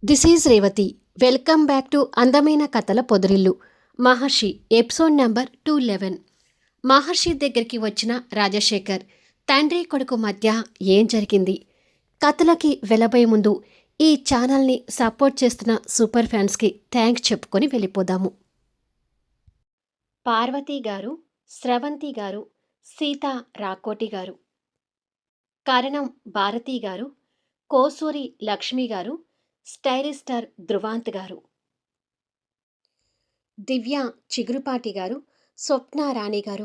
This is Revathi. Welcome back to అందమైన కథల పొదరిల్లు. మహర్షి episode number 211. మహర్షి దగ్గరికి వచ్చిన రాజశేఖర్ తండ్రి కొడుకు మధ్య ఏం జరిగింది? కథలకి వెళ్ళబోయే ముందు ఈ ఛానల్ని సపోర్ట్ చేస్తున్న సూపర్ ఫ్యాన్స్కి థ్యాంక్స్ చెప్పుకొని వెళ్ళిపోదాము. పార్వతి గారు, స్రవంతి గారు, సీత రాకోటి గారు, కరణం భారతి గారు, కోసూరి లక్ష్మి గారు, స్టైలిస్టర్ ధృవాంత్ గారు, దివ్య చిగురుపాటి గారు, స్వప్న రాణి గారు,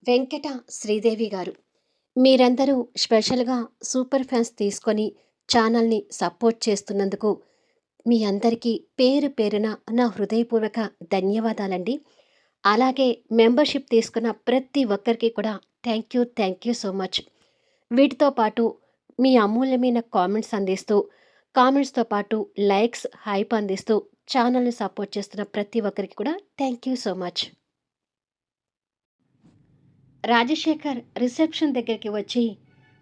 వెంకట శ్రీదేవి గారు, మీరందరూ స్పెషల్గా సూపర్ ఫ్యాన్స్ తీసుకొని ఛానల్ని సపోర్ట్ చేస్తున్నందుకు మీ అందరికీ పేరు పేరున నా హృదయపూర్వక ధన్యవాదాలండి. అలాగే మెంబర్షిప్ తీసుకున్న ప్రతి ఒక్కరికి కూడా థ్యాంక్ యూ సో మచ్. వీటితో పాటు మీ అమూల్యమైన కామెంట్స్తో పాటు లైక్స్, హైప్ అందిస్తూ ఛానల్ని సపోర్ట్ చేస్తున్న ప్రతి ఒక్కరికి కూడా thank you so much. Rajasekhar reception దగ్గరికి వచ్చి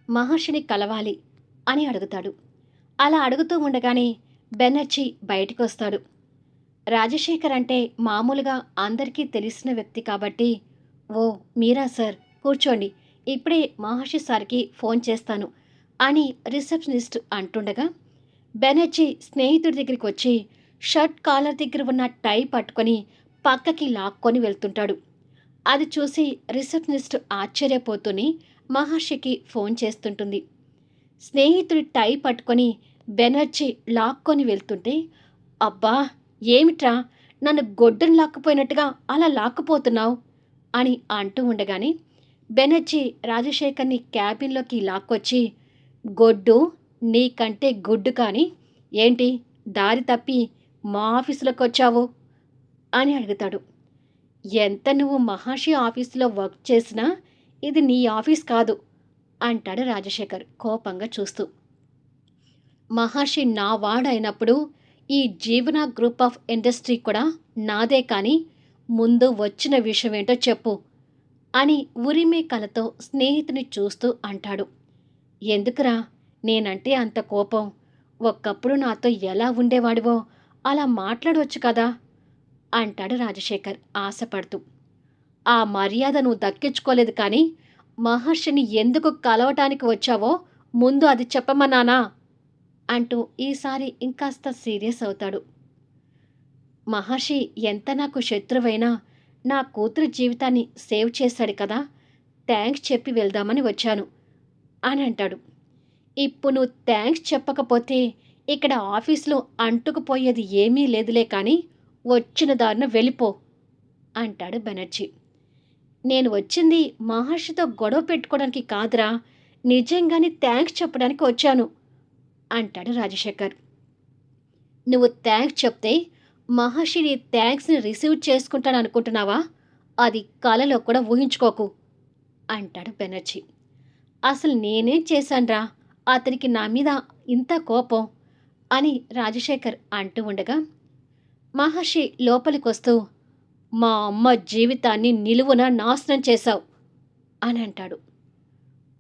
మహర్షిని కలవాలి అని అడుగుతాడు. అలా అడుగుతూ ఉండగానే బెనర్జీ బయటికి వస్తాడు. రాజశేఖర్ అంటే మామూలుగా అందరికీ తెలిసిన వ్యక్తి కాబట్టి, ఓ మీరా సార్, కూర్చోండి, ఇప్పుడే మహర్షి సార్కి ఫోన్ చేస్తాను అని రిసెప్షనిస్ట్ అంటుండగా బెనర్జీ స్నేహితుడి దగ్గరికి వచ్చి షర్ట్ కాలర్ దగ్గర ఉన్న టై పట్టుకొని పక్కకి లాక్కొని వెళ్తుంటాడు. అది చూసి రిసెప్షనిస్ట్ ఆశ్చర్యపోతూనే మహర్షికి ఫోన్ చేస్తుంటుంది. స్నేహితుడి టై పట్టుకొని బెనర్జీ లాక్కొని వెళ్తుంటే, అబ్బా ఏమిట్రా, నన్ను గొడ్డును లాక్కుపోయినట్టుగా అలా లాక్కుపోతున్నావు అని అంటూ ఉండగానే బెనర్జీ రాజశేఖర్ని క్యాబిన్లోకి లాక్కొచ్చి, గొడ్డు నీకంటే గుడ్డు కానీ ఏంటి దారి తప్పి మా ఆఫీసులోకి వచ్చావు అని అడుగుతాడు. ఎంత నువ్వు మహర్షి ఆఫీసులో వర్క్ చేసినా ఇది నీ ఆఫీస్ కాదు అంటాడు రాజశేఖర్ కోపంగా చూస్తూ. మహర్షి నా వాడైనప్పుడు ఈ జీవన గ్రూప్ ఆఫ్ ఇండస్ట్రీ కూడా నాదే, కానీ ముందు వచ్చిన విషయం ఏంటో చెప్పు అని ఉరిమే కలతో స్నేహితుని చూస్తూ అంటాడు. ఎందుకురా నేనంటే అంత కోపం? ఒక్కప్పుడు నాతో ఎలా ఉండేవాడివో అలా మాట్లాడవచ్చు కదా అంటాడు రాజశేఖర్ ఆశపడుతూ. ఆ మర్యాద నువ్వు దక్కించుకోలేదు, కానీ మహర్షిని ఎందుకు కలవటానికి వచ్చావో ముందు అది చెప్పమన్నానా అంటూ ఈసారి ఇంకాస్త సీరియస్ అవుతాడు. మహర్షి ఎంత నాకు శత్రువైనా నా కూతురు జీవితాన్ని సేవ్ చేశాడు కదా, థ్యాంక్స్ చెప్పి వెళ్దామని వచ్చాను అని అంటాడు. ఇప్పుడు నువ్వు థ్యాంక్స్ చెప్పకపోతే ఇక్కడ ఆఫీస్లో అంటుకుపోయేది ఏమీ లేదులే, కానీ వచ్చిన దారిన వెళ్ళిపో అంటాడు బెనర్జీ. నేను వచ్చింది మహర్షితో గొడవ పెట్టుకోవడానికి కాదురా, నిజంగానే థ్యాంక్స్ చెప్పడానికి వచ్చాను అంటాడు రాజశేఖర్. నువ్వు థ్యాంక్స్ చెప్తే మహర్షి నీ థ్యాంక్స్ని రిసీవ్ చేసుకుంటాను అనుకుంటున్నావా? అది కలలో కూడా ఊహించుకోకు అంటాడు బెనర్జీ. అసలు నేనేం చేశాన్రా అతనికి నా మీద ఇంత కోపం అని రాజశేఖర్ అంటూ ఉండగా మహర్షి లోపలికొస్తూ, మా అమ్మ జీవితాన్ని నిలువున నాశనం చేశావు అని అంటాడు.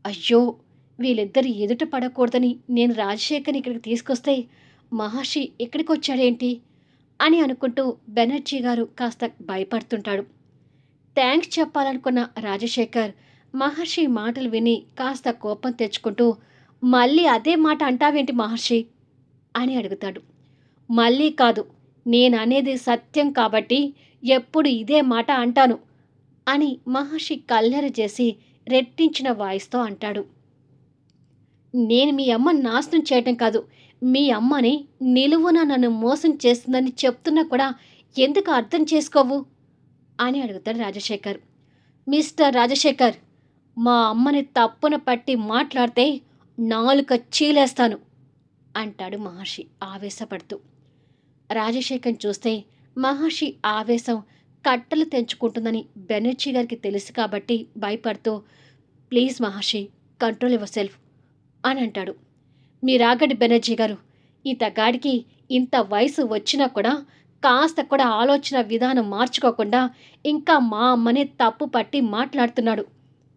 అయ్యో, వీళ్ళిద్దరు ఎదుట పడకూడదని నేను రాజశేఖర్ని ఇక్కడికి తీసుకొస్తే మహర్షి ఇక్కడికి వచ్చాడేంటి అని అనుకుంటూ బెనర్జీ గారు కాస్త భయపడుతుంటాడు. థ్యాంక్స్ చెప్పాలనుకున్న రాజశేఖర్ మహర్షి మాటలు విని కాస్త కోపం తెచ్చుకుంటూ, మళ్ళీ అదే మాట అంటావేంటి మహర్షి అని అడుగుతాడు. మళ్ళీ కాదు, నేననేది సత్యం కాబట్టి ఎప్పుడు ఇదే మాట అంటాను అని మహర్షి కల్లెర చేసి రెట్టించిన వాయిస్తో అంటాడు. నేను మీ అమ్మ నాశనం చేయటం కాదు, మీ అమ్మని నిలువున నన్ను మోసం చేస్తుందని చెప్తున్నా కూడా ఎందుకు అర్థం చేసుకోవు అని అడుగుతాడు రాజశేఖర్. మిస్టర్ రాజశేఖర్, మా అమ్మని తప్పున పట్టి మాట్లాడితే నాలుక చీలేస్తాను అంటాడు మహర్షి ఆవేశపడుతూ. రాజశేఖర్ చూస్తే మహర్షి ఆవేశం కట్టలు తెంచుకుంటుందని బెనర్జీ గారికి తెలుసు కాబట్టి భయపడుతూ, please Maharshi, control your self అని అంటాడు. మీరాగండి బెనర్జీ గారు, ఇతగాడికి ఇంత వయసు వచ్చినా కూడా కాస్త కూడా ఆలోచన విధానం మార్చుకోకుండా ఇంకా మా అమ్మనే తప్పు పట్టి మాట్లాడుతున్నాడు.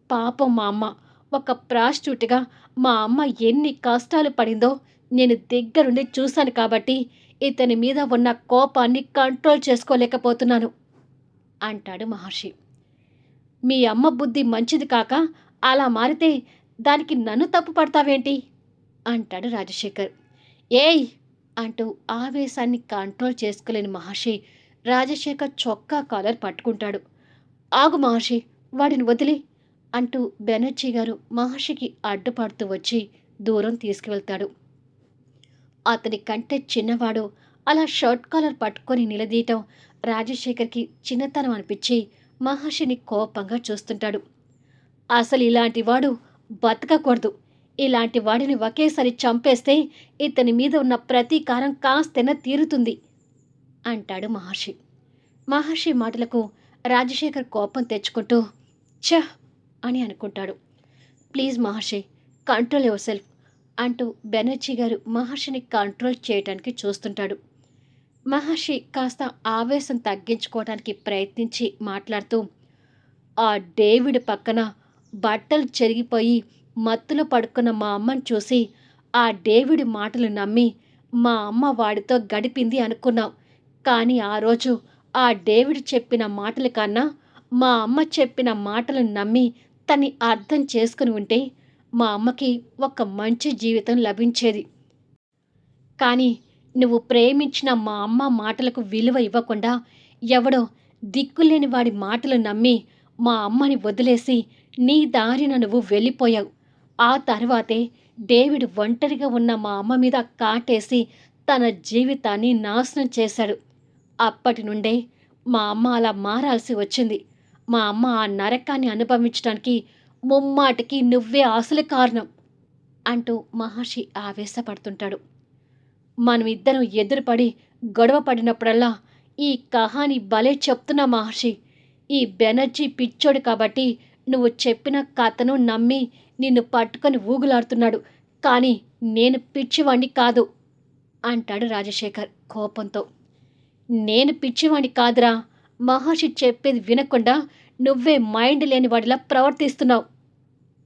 పాపం మా అమ్మ ఒక ప్రాస్టిట్యూట్గా మా అమ్మ ఎన్ని కష్టాలు పడిందో నేను దగ్గరుండి చూశాను కాబట్టి ఇతని మీద ఉన్న కోపాన్ని కంట్రోల్ చేసుకోలేకపోతున్నాను అంటాడు మహర్షి. మీ అమ్మ బుద్ధి మంచిది కాక అలా మారితే దానికి నన్ను తప్పు పడతావేంటి అంటాడు రాజశేఖర్. ఏయ్ అంటూ ఆవేశాన్ని కంట్రోల్ చేసుకోలేని మహర్షి రాజశేఖర్ చొక్కా కాలర్ పట్టుకుంటాడు. ఆగు మహర్షి, వాడిని వదిలి అంటూ బెనర్జీ గారు మహర్షికి అడ్డుపడుతూ వచ్చి దూరం తీసుకువెళ్తాడు. అతని కంటే చిన్నవాడు అలా షర్ట్ కాలర్ పట్టుకొని నిలదీయటం రాజశేఖర్కి చిన్నతనం అనిపించి మహర్షిని కోపంగా చూస్తుంటాడు. అసలు ఇలాంటి వాడు బతకకూడదు. ఇలాంటి వాడిని ఒకేసారి చంపేస్తే ఇతని మీద ఉన్న ప్రతీకారం కాస్తైనా తీరుతుంది అంటాడు మహర్షి. మహర్షి మాటలకు రాజశేఖర్ కోపం తెచ్చుకుంటూ ఛ అని అనుకుంటాడు. Please Maharshi, control your self అంటూ బెనర్జీ గారు మహర్షిని కంట్రోల్ చేయడానికి చూస్తుంటాడు. మహర్షి కాస్త ఆవేశం తగ్గించుకోవడానికి ప్రయత్నించి మాట్లాడుతూ, ఆ డేవిడ్ పక్కన బట్టలు చెరిగిపోయి మత్తులో పడుకున్న మా అమ్మని చూసి ఆ డేవిడ్ మాటలు నమ్మి మా అమ్మ వాడితో గడిపింది అనుకున్నాం. కానీ ఆ రోజు ఆ డేవిడ్ చెప్పిన మాటల కన్నా మా అమ్మ చెప్పిన మాటలు నమ్మి తన్ని అర్థం చేసుకుని ఉంటే మా అమ్మకి ఒక మంచి జీవితం లభించేది. కానీ నువ్వు ప్రేమించిన మా అమ్మ మాటలకు విలువ ఇవ్వకుండా ఎవడో దిక్కులేని వాడి మాటలు నమ్మి మా అమ్మని వదిలేసి నీ దారిన నువ్వు వెళ్ళిపోయావు. ఆ తర్వాతే డేవిడ్ ఒంటరిగా ఉన్న మా అమ్మ మీద కాటేసి తన జీవితాన్ని నాశనం చేశాడు. అప్పటి నుండే మా అమ్మ అలా మారాల్సి వచ్చింది. మా అమ్మ ఆ నరకాన్ని అనుభవించడానికి ముమ్మాటికి నువ్వే అసలు కారణం అంటూ మహర్షి ఆవేశపడుతుంటాడు. మనమిద్దరం ఎదురుపడి గొడవ పడినప్పుడల్లా ఈ కహాని భలే చెప్తున్నా మహర్షి. ఈ బెనర్జీ పిచ్చోడు కాబట్టి నువ్వు చెప్పిన కథను నమ్మి నిన్ను పట్టుకొని ఊగులాడుతున్నాడు. కానీ నేను పిచ్చివాణ్ణి కాదు అంటాడు రాజశేఖర్ కోపంతో. నేను పిచ్చివాణ్ణి కాదురా, మహర్షి చెప్పేది వినకుండా నువ్వే మైండ్ లేని వాడిలా ప్రవర్తిస్తున్నావు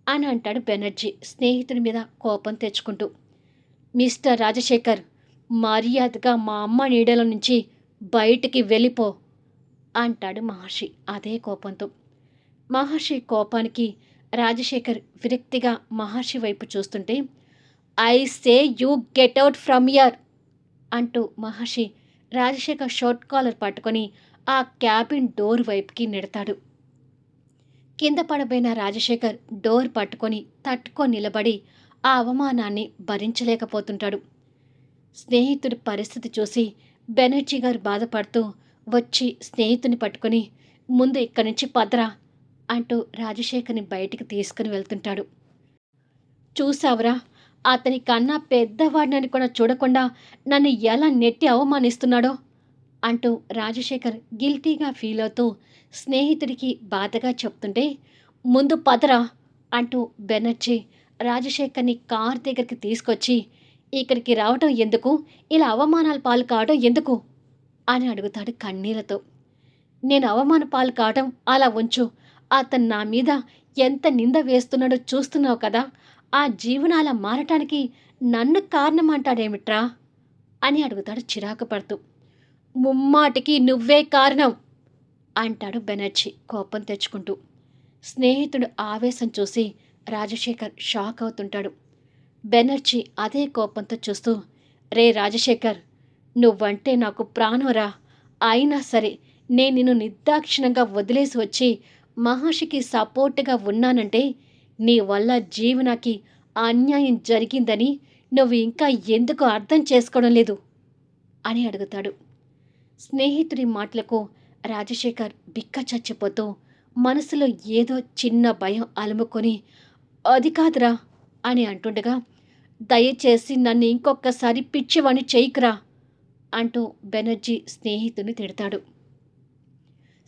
అని అంటాడు బెనర్జీ స్నేహితుడి మీద కోపం తెచ్చుకుంటూ. మిస్టర్ రాజశేఖర్, మర్యాదగా మా అమ్మ నీడలో నుంచి బయటికి వెళ్ళిపో అంటాడు మహర్షి అదే కోపంతో. మహర్షి కోపానికి రాజశేఖర్ విరక్తిగా మహర్షి వైపు చూస్తుంటే, I say you get out from here అంటూ మహర్షి రాజశేఖర్ షార్ట్ కాలర్ పట్టుకొని ఆ క్యాబిన్ డోర్ వైపుకి నెడతాడు. కింద పడబోయిన రాజశేఖర్ డోర్ పట్టుకొని తట్టుకొని నిలబడి ఆ అవమానాన్ని భరించలేకపోతుంటాడు. స్నేహితుడి పరిస్థితి చూసి బెనర్జీ గారు బాధపడుతూ వచ్చి స్నేహితుని పట్టుకొని ముందు ఇక్కడి నుంచి పదరా అంటూ రాజశేఖర్ని బయటికి తీసుకుని వెళ్తుంటాడు. చూసావురా, అతని కన్నా పెద్దవాడినని కూడా చూడకుండా నన్ను ఎలా నెట్టి అవమానిస్తున్నాడో అంటూ రాజశేఖర్ గిల్టీగా ఫీల్ అవుతూ స్నేహితుడికి బాధగా చెప్తుంటే, ముందు పదరా అంటూ బెనర్జీ రాజశేఖర్ని కార్ దగ్గరికి తీసుకొచ్చి, ఇక్కడికి రావటం ఎందుకు, ఇలా అవమానాల పాలు కావడం ఎందుకు అని అడుగుతాడు కన్నీళ్లతో. నేను అవమాన పాలు కావటం అలా ఉంచు, అతను నా మీద ఎంత నింద వేస్తున్నాడో చూస్తున్నావు కదా, ఆ జీవనాల మారటానికి నన్ను కారణం అంటాడేమిట్రా అని అడుగుతాడు చిరాకు పడుతూ. ముమ్మాటికి నువ్వే కారణం అంటాడు బెనర్జీ కోపం తెచ్చుకుంటూ. స్నేహితుడు ఆవేశం చూసి రాజశేఖర్ షాక్ అవుతుంటాడు. బెనర్జీ అదే కోపంతో చూస్తూ, రే రాజశేఖర్, నువ్వంటే నాకు ప్రాణంరా, అయినా సరే నేను నిన్ను నిర్దాక్షిణంగా వదిలేసి వచ్చి మహర్షికి సపోర్టుగా ఉన్నానంటే నీ వల్ల జీవనకి అన్యాయం జరిగిందని నువ్వు ఇంకా ఎందుకు అర్థం చేసుకోవడం లేదు అని అడుగుతాడు. స్నేహితుడి మాటలకు రాజశేఖర్ బిక్క చచ్చిపోతూ మనసులో ఏదో చిన్న భయం అలుముకొని, అది కాదురా అని అంటుండగా, దయచేసి నన్ను ఇంకొకసారి పిచ్చివాణ్ణి చేయకురా అంటూ బెనర్జీ స్నేహితుడిని తిడతాడు.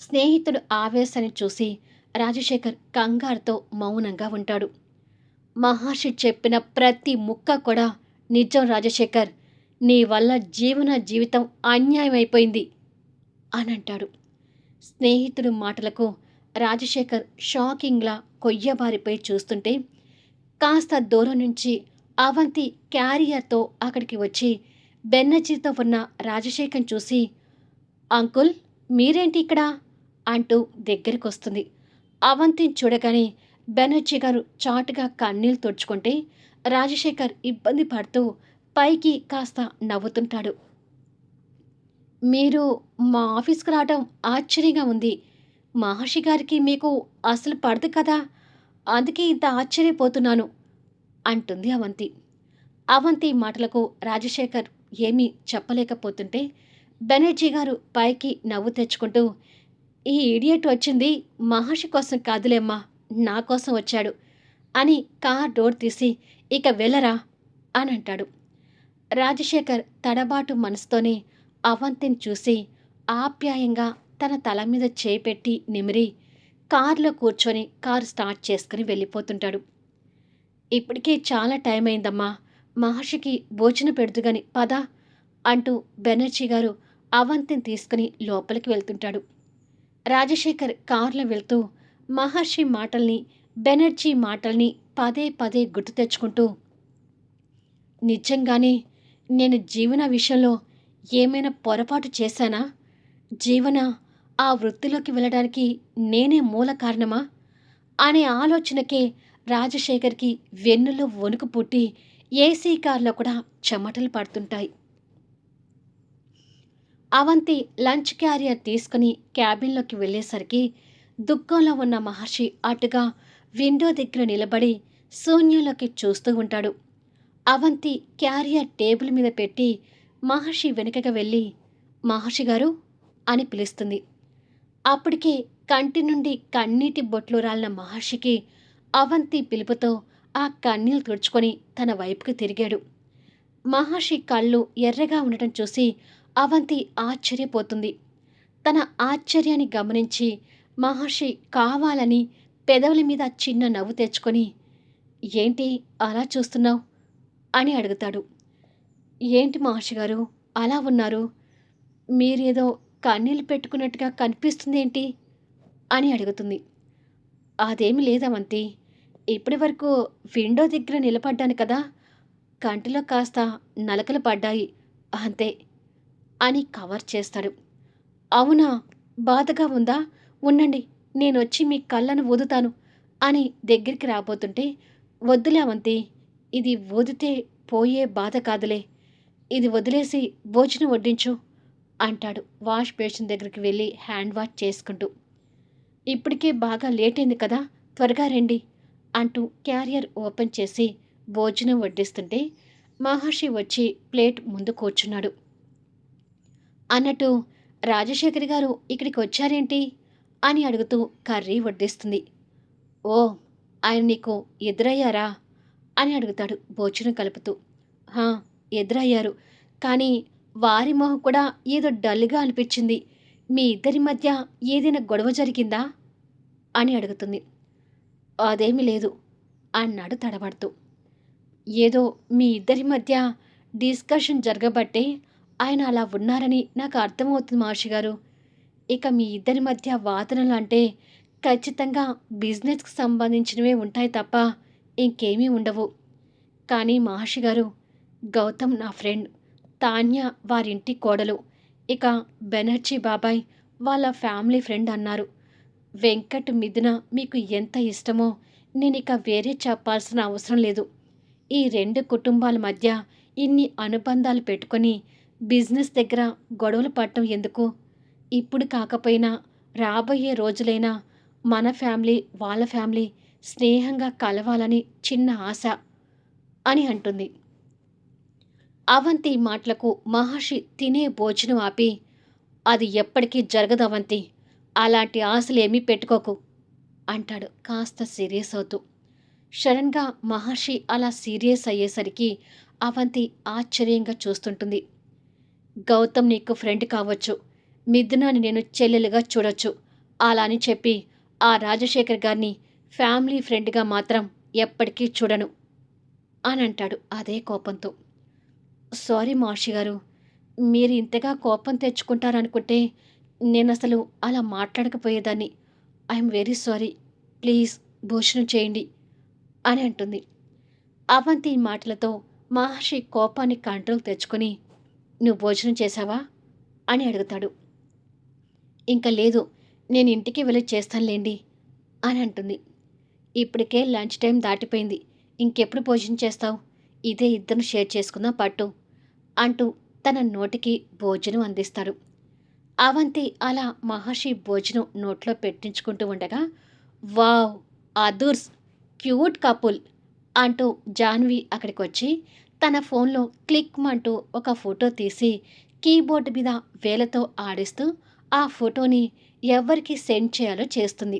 స్నేహితుడు ఆవేశాన్ని చూసి రాజశేఖర్ కంగారుతో మౌనంగా ఉంటాడు. మహర్షి చెప్పిన ప్రతి ముక్క కూడా నిజం రాజశేఖర్, నీ వల్ల జీవితం అన్యాయమైపోయింది అని అంటాడు. స్నేహితుడు మాటలకు రాజశేఖర్ షాకింగ్లా కొయ్యబారిపోయి చూస్తుంటే, కాస్త దూరం నుంచి అవంతి క్యారియర్తో అక్కడికి వచ్చి బెన్నర్జీతో ఉన్న రాజశేఖర్ని చూసి, అంకుల్ మీరేంటి ఇక్కడ అంటూ దగ్గరికొస్తుంది. అవంతిని చూడగానే బెనర్జీ గారు చాటుగా కన్నీళ్లు తుడుచుకుంటే రాజశేఖర్ ఇబ్బంది పడుతూ పైకి కాస్త నవ్వుతుంటాడు. మీరు మా ఆఫీస్కి రావడం ఆశ్చర్యంగా ఉంది. మహర్షి గారికి మీకు అసలు పడదు కదా, అందుకే ఇంత ఆశ్చర్యపోతున్నాను అంటుంది అవంతి. అవంతి మాటలకు రాజశేఖర్ ఏమీ చెప్పలేకపోతుంటే బెనర్జీ గారు పైకి నవ్వు తెచ్చుకుంటూ, ఈ ఇడియట్ వచ్చింది మహర్షి కోసం కాదులేమ్మా, నా కోసం వచ్చాడు అని కార్ డోర్ తీసి, ఇక వెళ్ళరా అని అంటాడు. రాజశేఖర్ తడబాటు మనసుతోనే అవంతిని చూసి ఆప్యాయంగా తన తల మీద చేయి పెట్టి నిమిరి కారులో కూర్చొని కారు స్టార్ట్ చేసుకుని వెళ్ళిపోతుంటాడు. ఇప్పటికే చాలా టైం అయిందమ్మా, మహర్షికి భోజనం పెడుతుగాని పద అంటూ బెనర్జీ గారు అవంతిని తీసుకుని లోపలికి వెళ్తుంటాడు. రాజశేఖర్ కారులో వెళ్తూ మహర్షి మాటల్ని, బెనర్జీ మాటల్ని పదే పదే గుర్తు తెచ్చుకుంటూ, నిజంగానే నేను జీవన విషయంలో ఏమైనా పొరపాటు చేశానా? జీవన ఆ వృత్తిలోకి వెళ్ళడానికి నేనే మూల కారణమా అనే ఆలోచనకే రాజశేఖర్కి వెన్నులో వణుకు పుట్టి ఏసీ కార్లో కూడా చెమటలు పడుతుంటాయి. అవంతి లంచ్ క్యారియర్ తీసుకుని క్యాబిన్లోకి వెళ్ళేసరికి దుఃఖంలో ఉన్న మహర్షి అటుగా విండో దగ్గర నిలబడి శూన్యంలోకి చూస్తూ ఉంటాడు. అవంతి క్యారియర్ టేబుల్ మీద పెట్టి మహర్షి వెనుకగా వెళ్ళి, మహర్షి గారు అని పిలుస్తుంది. అప్పటికే కంటి నుండి కన్నీటి బొట్లు రాలిన మహర్షికి అవంతి పిలుపుతో ఆ కన్నీళ్లు తుడుచుకొని తన వైపుకి తిరిగాడు. మహర్షి కళ్ళు ఎర్రగా ఉండటం చూసి అవంతి ఆశ్చర్యపోతుంది. తన ఆశ్చర్యాన్ని గమనించి మహర్షి కావాలని పెదవుల మీద చిన్న నవ్వు తెచ్చుకొని, ఏంటి అలా చూస్తున్నావు అని అడుగుతాడు. ఏంటి మహర్షి గారు అలా ఉన్నారు, మీరేదో కన్నీళ్ళు పెట్టుకున్నట్టుగా కనిపిస్తుందేంటి అని అడుగుతుంది. అదేమి లేదవంతి, ఇప్పటి వరకు విండో దగ్గర నిలబడ్డాను కదా, కంటిలో కాస్త నలకలు పడ్డాయి అంతే అని కవర్ చేస్తాడు. అవునా, బాధగా ఉందా, ఉండండి నేనొచ్చి మీ కళ్ళను ఊదుతాను అని దగ్గరికి రాబోతుంటే, వద్దులే అవంతి, ఇది ఊదితే పోయే బాధ కాదులే, ఇది వదిలేసి భోజనం వడ్డించు అంటాడు వాష్ బేసిన్ దగ్గరికి వెళ్ళి హ్యాండ్ వాష్ చేసుకుంటూ. ఇప్పటికే బాగా లేట్ అయింది కదా, త్వరగా రండి అంటూ క్యారియర్ ఓపెన్ చేసి భోజనం వడ్డిస్తుంటే మహర్షి వచ్చి ప్లేట్ ముందు కూర్చున్నాడు. అన్నట్టు రాజశేఖర్ గారు ఇక్కడికి వచ్చారేంటి అని అడుగుతూ కర్రీ వడ్డిస్తుంది. ఓ, ఆయన నీకు ఎదురయ్యారా అని అడుగుతాడు భోజనం కలుపుతూ. హా, ఎదురయ్యారు, కానీ వారి మొహం కూడా ఏదో డల్గా అనిపించింది. మీ ఇద్దరి మధ్య ఏదైనా గొడవ జరిగిందా అని అడుగుతుంది. అదేమీ లేదు అన్నాడు తడబడుతూ. ఏదో మీ ఇద్దరి మధ్య డిస్కషన్ జరగబట్టే ఆయన అలా ఉన్నారని నాకు అర్థమవుతుంది మహర్షి గారు. ఇక మీ ఇద్దరి మధ్య వాదనలు అంటే ఖచ్చితంగా బిజినెస్కి సంబంధించినవే ఉంటాయి తప్ప ఇంకేమీ ఉండవు. కానీ మహర్షి గారు, గౌతమ్ నా ఫ్రెండ్, తాన్య వారింటి కోడలు, ఇక బెనర్జీ బాబాయ్ వాళ్ళ ఫ్యామిలీ ఫ్రెండ్ అన్నారు. వెంకట్ మిథున మీకు ఎంత ఇష్టమో నేనిక వేరే చెప్పాల్సిన అవసరం లేదు. ఈ రెండు కుటుంబాల మధ్య ఇన్ని అనుబంధాలు పెట్టుకొని బిజినెస్ దగ్గర గొడవలు పడటం ఎందుకు? ఇప్పుడు కాకపోయినా రాబోయే రోజులైనా మన ఫ్యామిలీ వాళ్ళ ఫ్యామిలీ స్నేహంగా కలవాలని చిన్న ఆశ అని అంటుంది. అవంతి మాటలకు మహర్షి తినే భోజనం ఆపి, అది ఎప్పటికీ జరగదు అవంతి, అలాంటి ఆశలేమీ పెట్టుకోకు అంటాడు కాస్త సీరియస్ అవుతూ. సడన్గా మహర్షి అలా సీరియస్ అయ్యేసరికి అవంతి ఆశ్చర్యంగా చూస్తుంటుంది. గౌతమ్ నీకు ఫ్రెండ్ కావచ్చు, మిథునాని నేను చెల్లెలుగా చూడొచ్చు, అలా అని చెప్పి ఆ రాజశేఖర్ గారిని ఫ్యామిలీ ఫ్రెండ్గా మాత్రం ఎప్పటికీ చూడను అని అంటాడు అదే కోపంతో. సారీ మహర్షి గారు, మీరు ఇంతగా కోపం తెచ్చుకుంటారనుకుంటే నేను అసలు అలా మాట్లాడకపోయేదాన్ని. ఐఎమ్ వెరీ సారీ, ప్లీజ్ భోజనం చేయండి అని అంటుంది. అవంతి మాటలతో మహర్షి కోపాన్ని కంట్రోల్ తెచ్చుకొని, "నువ్వు భోజనం చేశావా?" అని అడుగుతాడు. "ఇంక లేదు, నేను ఇంటికి వెళ్ళి చేస్తానులేండి" అని అంటుంది. "ఇప్పటికే లంచ్ టైం దాటిపోయింది. ఇంకెప్పుడు భోజనం చేస్తావు? ఇదే ఇద్దరం షేర్ చేసుకుందాం పట్టు" అంటూ తన నోటికి భోజనం అందిస్తాడు. అవంతి అలా మహర్షి భోజనం నోట్లో పెట్టించుకుంటూ ఉండగా, "వావ్! అదుర్స్! క్యూట్ కపుల్" అంటూ జాన్వి అక్కడికొచ్చి తన ఫోన్లో క్లిక్‌మంటూ ఒక ఫోటో తీసి కీబోర్డ్ మీద వేలతో ఆడిస్తూ ఆ ఫోటోని ఎవ్వరికి సెండ్ చేయాలో చేస్తుంది.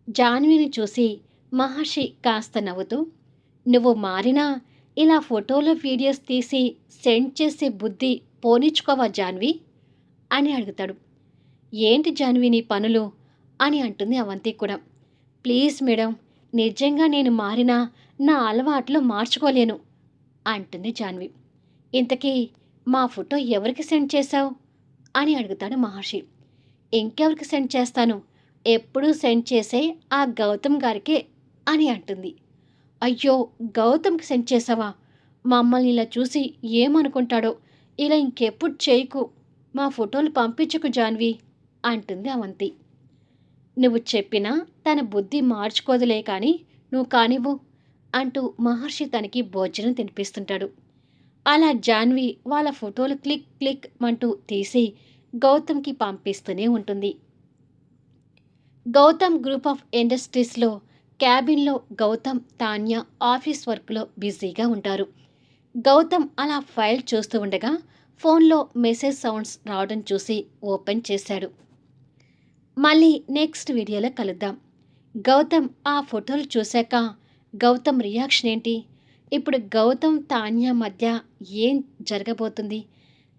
జాన్విని చూసి మహర్షి కాస్త నవ్వుతూ, "నువ్వు మారినా ఇలా ఫోటోలు వీడియోస్ తీసి సెండ్ చేసే బుద్ధి పోనిచ్చుకోవా జాన్వి" అని అడుగుతాడు. "ఏంటి జాన్వి నీ పనులు" అని అంటుంది అవంతి కూడా. "ప్లీజ్ మేడం, నిజంగా నేను మారినా నా అలవాట్లు మార్చుకోలేను" అంటుంది జాన్వి. "ఇంతకీ మా ఫోటో ఎవరికి సెండ్ చేశావు" అని అడుగుతాడు మహర్షి. "ఇంకెవరికి సెండ్ చేస్తాను, ఎప్పుడూ సెండ్ చేసే ఆ గౌతమ్ గారికే" అని అంటుంది. "అయ్యో, గౌతమ్‌కి సెండ్ చేశావా? మమ్మల్ని ఇలా చూసి ఏమనుకుంటాడో, ఇలా ఇంకెప్పుడు చేయకు, మా ఫోటోలు పంపించకు జాన్వి" అంటుంది అవంతి. "నువ్వు చెప్పినా తన బుద్ధి మార్చుకోదులే కానీ నువ్వు కానివ్వు" అంటూ మహర్షి తనకి భోజనం తినిపిస్తుంటాడు. అలా జాన్వి వాళ్ళ ఫోటోలు క్లిక్ క్లిక్ మంటూ తీసి గౌతమ్‌కి పంపిస్తూనే ఉంటుంది. గౌతమ్ గ్రూప్ ఆఫ్ ఇండస్ట్రీస్‌లో క్యాబిన్‌లో గౌతమ్, తాన్య ఆఫీస్ వర్క్‌లో బిజీగా ఉంటారు. గౌతమ్ అలా ఫైల్ చూస్తూ ఉండగా ఫోన్‌లో మెసేజ్ సౌండ్స్ రావడం చూసి ఓపెన్ చేశాడు. మళ్ళీ నెక్స్ట్ వీడియోలో కలుద్దాం. గౌతమ్ ఆ ఫోటోలు చూశాక గౌతమ్ రియాక్షన్ ఏంటి? ఇప్పుడు గౌతమ్, తాన్య మధ్య ఏం జరగబోతుంది?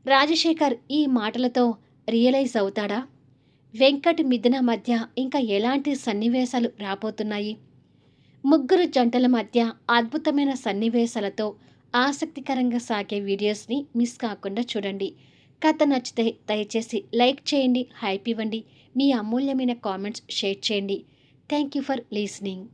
రాజశేఖర్ ఈ మాటలతో రియలైజ్ అవుతాడా? వెంకట్, మిథున మధ్య ఇంకా ఎలాంటి సన్నివేశాలు రాబోతున్నాయి? ముగ్గురు జంటల మధ్య అద్భుతమైన సన్నివేశాలతో ఆసక్తికరంగా సాగే వీడియోస్ని మిస్ కాకుండా చూడండి. కథ నచ్చితే దయచేసి లైక్ చేయండి, హైప్ ఇవ్వండి, మీ అమూల్యమైన కామెంట్స్ షేర్ చేయండి. Thank you for listening.